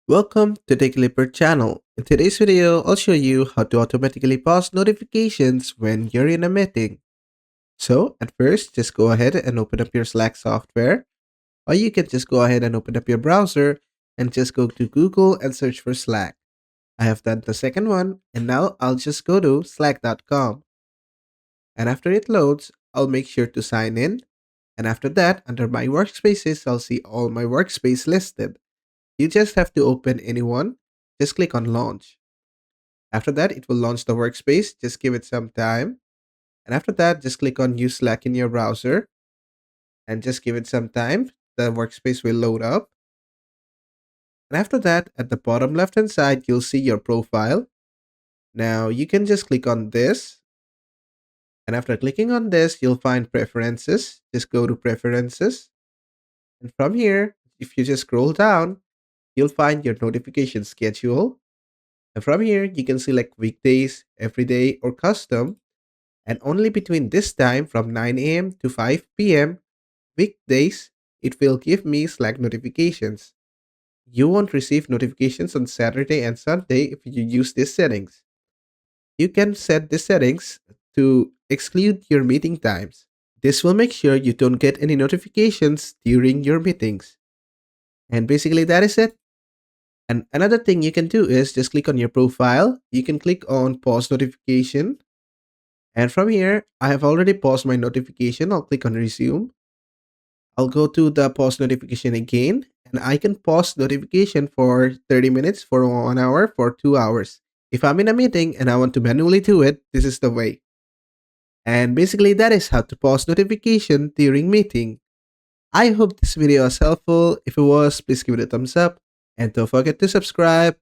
Welcome to the Clipper channel. In today's video, I'll show you how to automatically pause notifications when you're in a meeting. So, at first, just go ahead and open up your Slack software, or you can just go ahead and open up your browser and just go to Google and search for Slack. I have done the second one, and now I'll just go to slack.com. And after it loads, I'll make sure to sign in. And after that, under my workspaces, I'll see all my workspace listed. You just have to open any one. Just click on launch. After that, it will launch the workspace. Just give it some time. And after that, just click on use Slack in your browser and just give it some time. The workspace will load up. And after that, at the bottom left hand side, you'll see your profile. Now you can just click on this. And after clicking on this, you'll find preferences. Just go to preferences. And from here, if you just scroll down, you'll find your notification schedule. And from here, you can select weekdays, everyday, or custom. And only between this time from 9 a.m. to 5 p.m. weekdays, it will give me Slack notifications. You won't receive notifications on Saturday and Sunday if you use these settings. You can set the settings to exclude your meeting times. This will make sure you don't get any notifications during your meetings. And basically, that is it. And another thing you can do is just click on your profile. You can click on pause notification. And from here, I have already paused my notification. I'll click on resume. I'll go to the pause notification again. And I can pause notification for 30 minutes, for 1 hour, for 2 hours. If I'm in a meeting and I want to manually do it, this is the way. And basically, that is how to pause notification during meeting. I hope this video was helpful. If it was, please give it a thumbs up. And don't forget to subscribe.